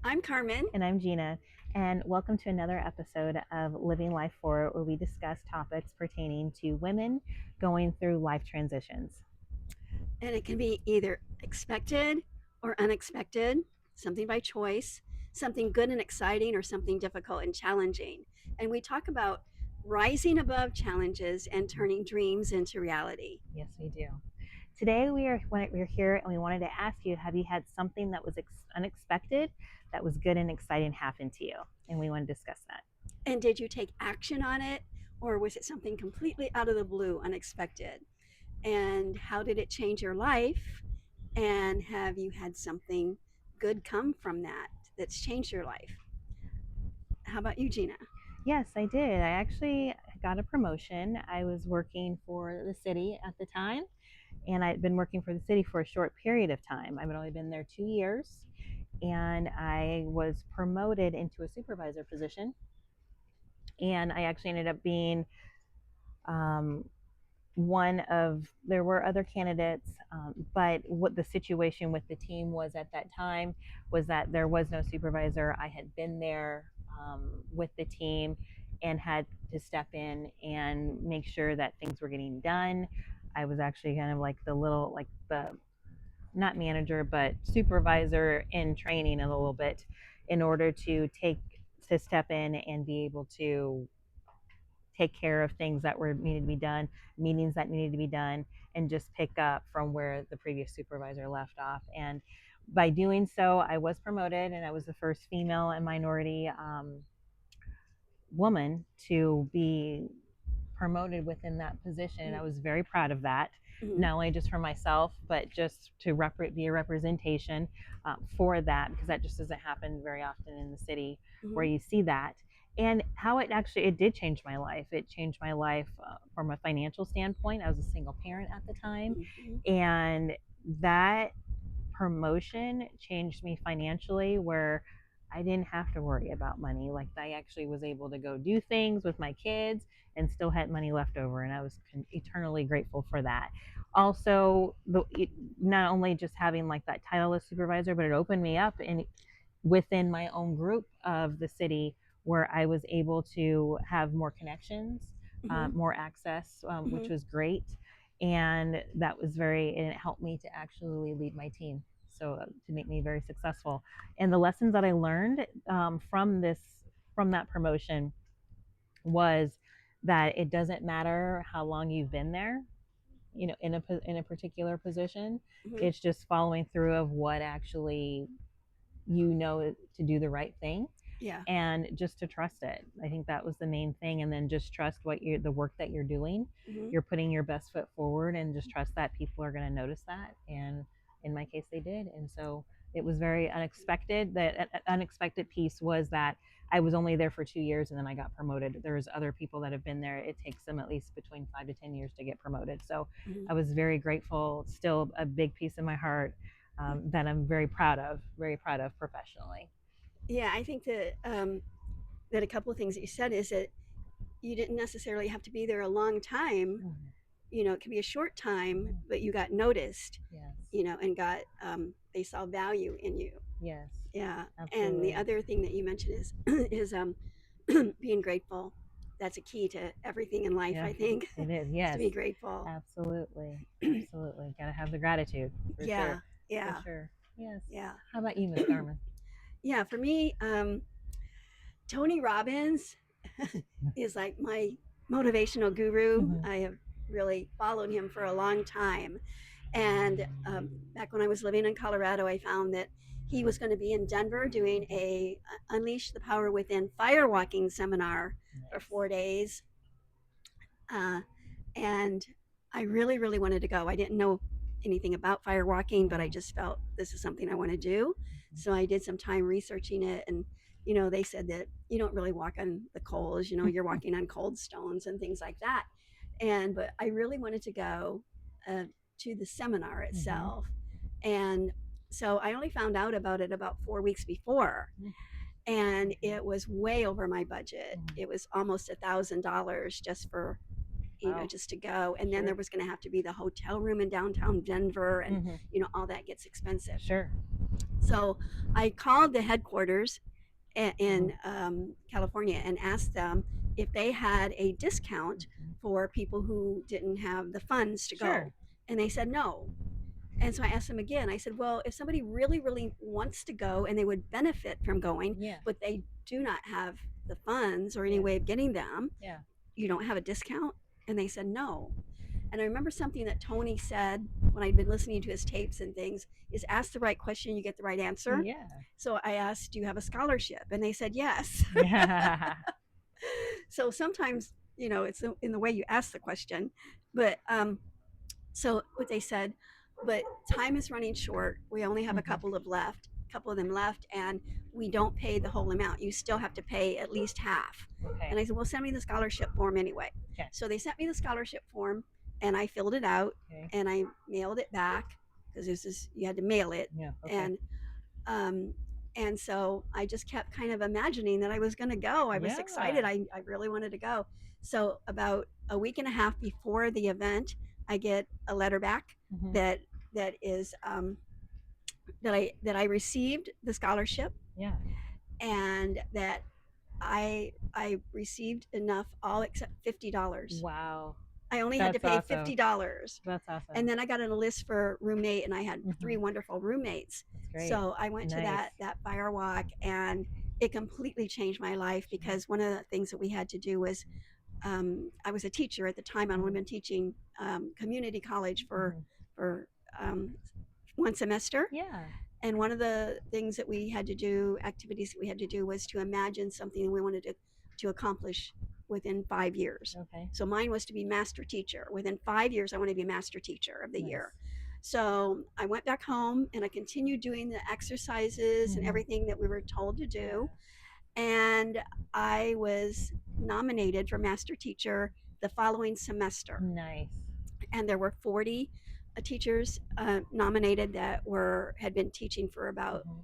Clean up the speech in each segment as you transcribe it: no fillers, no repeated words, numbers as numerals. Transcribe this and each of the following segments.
I'm Carmen. And I'm Gina, and welcome to another episode of Living Life Forward, where we discuss topics pertaining to women going through life transitions. And it can be either expected or unexpected, something by choice, something good and exciting, or something difficult and challenging. And we talk about rising above challenges and turning dreams into reality. Yes, we do. Today we're here and we wanted to ask you, have you had something that was unexpected, that was good and exciting happen to you? And we want to discuss that. And did you take action on it, or was it something completely out of the blue, unexpected? And how did it change your life? And have you had something good come from that that's changed your life? How about you, Gina? Yes, I did. I actually got a promotion. I was working for the city at the time, and I'd been working for the city for a short period of time. I've only been there 2 years, and I was promoted into a supervisor position. And I actually ended up being um, one of, there were other candidates, but what the situation with the team was at that time was that there was no supervisor. I had been there with the team and had to step in and make sure that things were getting done. I was actually kind of like the little, like the not manager, but supervisor in training a little bit in order to step in and be able to take care of things that were needed to be done, meetings that needed to be done, and just pick up from where the previous supervisor left off. And by doing so, I was promoted, and I was the first female and minority woman to be promoted within that position. And I was very proud of that, Mm-hmm. not only just for myself, but just to be a representation for that, because that just doesn't happen very often in the city where Mm-hmm. you see that. And how it did change my life. It changed my life from a financial standpoint. I was a single parent at the time, Mm-hmm. and that promotion changed me financially, where I didn't have to worry about money. Like, I actually was able to go do things with my kids and still had money left over, and I was eternally grateful for that. Also, not only just having like that title as supervisor, but it opened me up in within my own group of the city, where I was able to have more connections, Mm-hmm. more access, Mm-hmm. which was great. And that was and it helped me to actually lead my team. So to make me very successful. And the lessons that I learned from that promotion was that it doesn't matter how long you've been there, in a particular position. Mm-hmm. It's just following through of what actually to do the right thing, Yeah. and just to trust it. I think that was the main thing. And then just trust the work that you're doing. Mm-hmm. You're putting your best foot forward, and just trust that people are going to notice that. And in my case, they did. And so it was very unexpected. That unexpected piece was that I was only there for 2 years, and then I got promoted. There's other people that have been there. It takes them at least between 5 to 10 years to get promoted. So Mm-hmm. I was very grateful. Still a big piece of my heart, that I'm very proud of professionally. Yeah, I think that a couple of things that you said is that you didn't necessarily have to be there a long time. Mhm. It can be a short time, but you got noticed. Yes. And got they saw value in you. Yes. Yeah. And the Absolutely. other thing that you mentioned is is being grateful. That's a key to everything in life, Yeah, I think, it is. is to Yes. be grateful. Absolutely. Absolutely. Got to have the gratitude for Yeah. sure. For Yeah. sure. Yes. Yeah. How about you, Miss Carmen? Yeah. For me, Tony Robbins is like my motivational guru. Mhm. I have really followed him for a long time. And back when I was living in Colorado, I found that he was going to be in Denver doing a Unleash the Power Within firewalking seminar for Nice. 4 days. Uh, and I really, really wanted to go. I didn't know anything about firewalking, but I Mhm. just felt this is something I want to do. So I did some time researching it, and they said that you don't really walk on the coals. You're walking on cold stones and things like that. But I really wanted to go uh, to the seminar Mhm. itself, and so I only found out about it about 4 weeks before, Mhm. and it was way over my budget. Mhm. It was almost $1,000 just for Wow. just to go. And then there Sure. was going to have to be the hotel room in downtown Denver, and Mhm. all that gets expensive. Sure. So I called the headquarters Mhm. in California and asked them if they had a discount Mhm. for people who didn't have the funds to go. Sure. And they said no. And so I asked them again. I said, well, if somebody really, really wants to go and they would benefit from going, Yeah. but they do not have the funds or any Yeah. way of getting them, Yeah. you don't have a discount? And they said no. And I remember something that Tony said when I'd been listening to his tapes and things is ask the right question, you get the right answer. Yeah. So I asked, do you have a scholarship? And they said yes. Yeah. So sometimes, it's in the way you ask the question. But so what they said, but time is running short. We only have a Mhm. couple of them left, and we don't pay the whole amount. You still have to pay at least half. Okay. And I said, well, send me the scholarship form anyway. Okay. So they sent me the scholarship form, and I filled it out, Okay. and I mailed it back because you had to mail it, Yeah. Okay. and um, and so I just kept kind of imagining that I was going to go. I was excited. Yeah. I really wanted to go. So about a week and a half before the event, I get a letter back Mhm. that that is that I received the scholarship Yeah. and that I received enough all except $50. Wow. I only had to That's pay awesome. $50. That's awesome. And then I got on a list for roommate, and I had Mhm. 3 wonderful roommates. That's great. So I went to Nice. that fire walk, and it completely changed my life Sure. because one of the things that we had to do was I was a teacher at the time. I'd only Mhm. been teaching community college Mhm. for um, one semester, Yeah. and one of the things that we had to do, activities that we had to do, was to imagine something we wanted to accomplish within 5 years. Okay. So mine was to be master teacher. Within 5 years, I want to be master teacher of the Nice. year. So I went back home and I continued doing the exercises and Mhm. everything that we were told to Yeah. do. And I was nominated for master teacher the following semester. Nice. And there were 40 teachers nominated that had been teaching for about Mhm.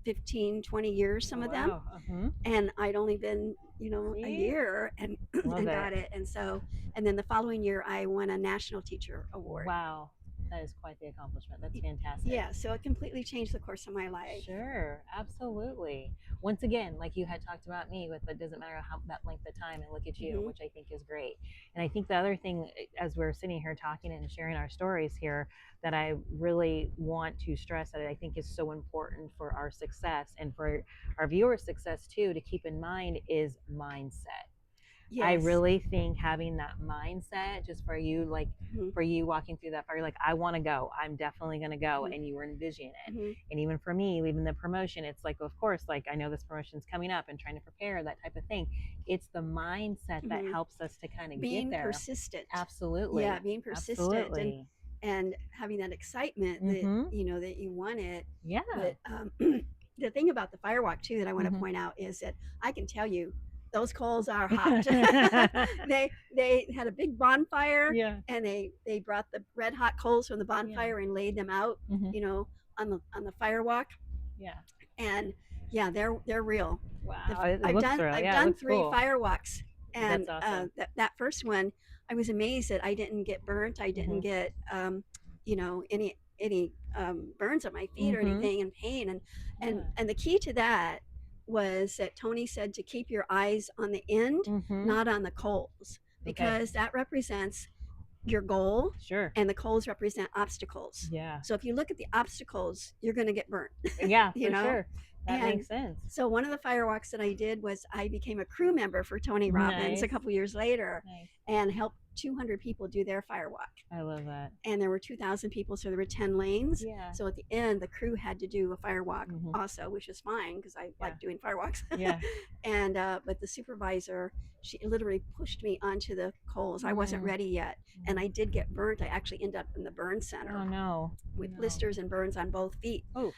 15, 20 years, Oh, some of them. wow. Mhm. And I'd only been, a See? year and Love and it. got it. And then the following year I won a national teacher award. Wow. That is quite the accomplishment. That's fantastic. Yeah, so it completely changed the course of my life. Sure, absolutely. Once again, like you had talked about me with it doesn't matter how that length of time, and look at you, Mm-hmm. which I think is great. And I think the other thing, as we're sitting here talking and sharing our stories here, that I really want to stress that I think is so important for our success and for our viewers' success too, to keep in mind is mindset. I Yes. really think having that mindset just for you, like Mm-hmm. for you walking through that fire, like I want to go, I'm definitely going to go, Mm-hmm. and you were envisioning it. Mm-hmm. And even for me, leaving the promotion, it's like, of course, like I know this promotion's coming up and trying to prepare that type of thing. It's the mindset that Mm-hmm. helps us to kind of get Being there. persistent. Absolutely. Yeah, being persistent Absolutely. and having that excitement that Mm-hmm. that you want it. Yeah. But the thing about the firewalk too that I want to Mhm. point out is that I can tell you those coals are hot. They had a big bonfire, Yeah. and they brought the red hot coals from the Yeah. bonfire and laid them out, Mhm. on the firewalk. Yeah. And yeah, they're real. Wow. It looks real. I've Yeah, it done looks 3 cool. firewalks, and That's awesome. that first one, I was amazed that I didn't get burnt. I didn't Mhm. get any burns on my feet or Mhm. anything, and pain. And Yeah. and the key to that was that Tony said to keep your eyes on the end, Mhm. not on the coals, Okay. because that represents your goal, Sure. and the coals represent obstacles. Yeah. So if you look at the obstacles, you're going to get burnt. Yeah, you for know. sure. That And makes sense. so one of the firewalks that I did was I became a crew member for Tony Robbins Nice. a couple years later Nice. and helped 200 people do their firewalk. I love that. And there were 2,000 people, so there were 10 lanes. Yeah. So at the end, the crew had to do a firewalk Mhm. also, which is fine because I like doing firewalks. Yeah. And but the supervisor, she literally pushed me onto the coals. I wasn't Mm. ready yet, and I did get burnt. I actually ended up in the burn center Oh no. with No. blisters and burns on both feet. Oh.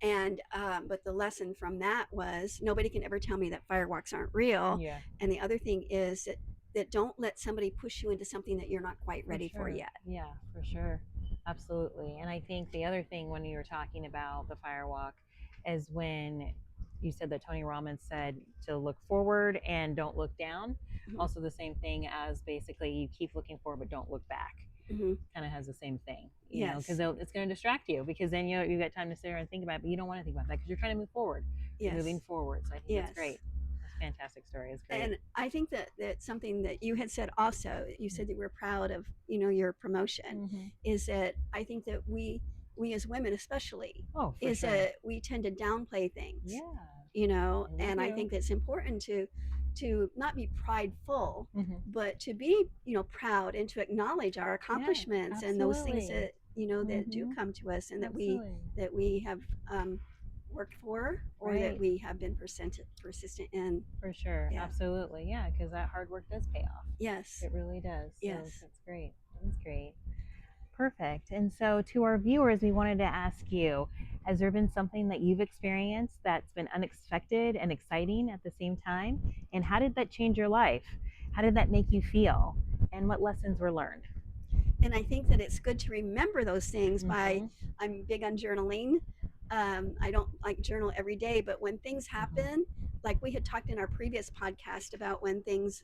And but the lesson from that was nobody can ever tell me that firewalks aren't real. Yeah. And the other thing is that don't let somebody push you into something that you're not quite ready for sure. yet. Yeah, for sure. Absolutely. And I think the other thing when you were talking about the firewalk is when you said that Tony Robbins said to look forward and don't look down. Mhm. Also the same thing as basically you keep looking forward but don't look back. Hmm. kind of has the same thing, Yes. because it's going to distract you, because then you got time to sit there and think about it, but you don't want to think about that because you're trying to move forward. You're moving Yes. forward. So I think that's Yes. great. That's a fantastic story. It's great. And I think that something that you had said also, you said that we're proud of, your promotion, Mm-hmm. is that I think that we as women especially, Oh, for is sure. that we tend to downplay things, Yeah, we and I do. think it's important to not be prideful, Mm-hmm. but to be, proud and to acknowledge our Yeah, accomplishments and those things absolutely. that, that do Mm-hmm. come to us and Absolutely. that we have worked for, or that Right. we have been persistent in. For sure. Yeah. Absolutely. Yeah, because that hard work does pay off. Yes. It really does. So Yes. that's great. That's great. Perfect. And so, to our viewers, we wanted to ask you, has there been something that you've experienced that's been unexpected and exciting at the same time? And how did that change your life? How did that make you feel? And what lessons were learned? And I think that it's good to remember those things by, Mm-hmm. I'm big on journaling. I don't like journal every day, but when things Mm-hmm. happen, like we had talked in our previous podcast about when things,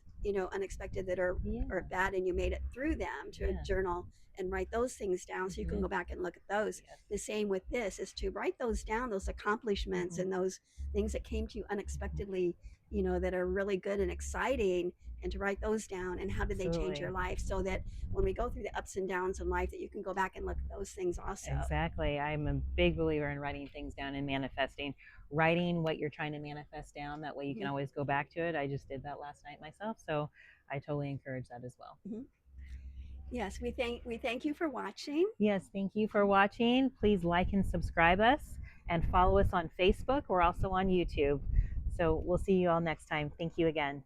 unexpected that Yeah. are bad and you made it through them, to Yeah. journal and write those things down so you can Mm-hmm. go back and look at those. Yes. The same with this, is to write those down, those accomplishments Mm-hmm. and those things that came to you unexpectedly, that are really good and exciting, and to write those down, and how did they change your Absolutely. life, so that when we go through the ups and downs in life, that you can go back and look at those things also. Exactly. I'm a big believer in writing things down and manifesting. Writing what you're trying to manifest down. That way you can Mhm. always go back to it. I just did that last night myself. So I totally encourage that as well. Mhm. Yes, we thank you for watching. Yes, thank you for watching. Please like and subscribe us and follow us on Facebook. We're also on YouTube. So we'll see you all next time. Thank you again.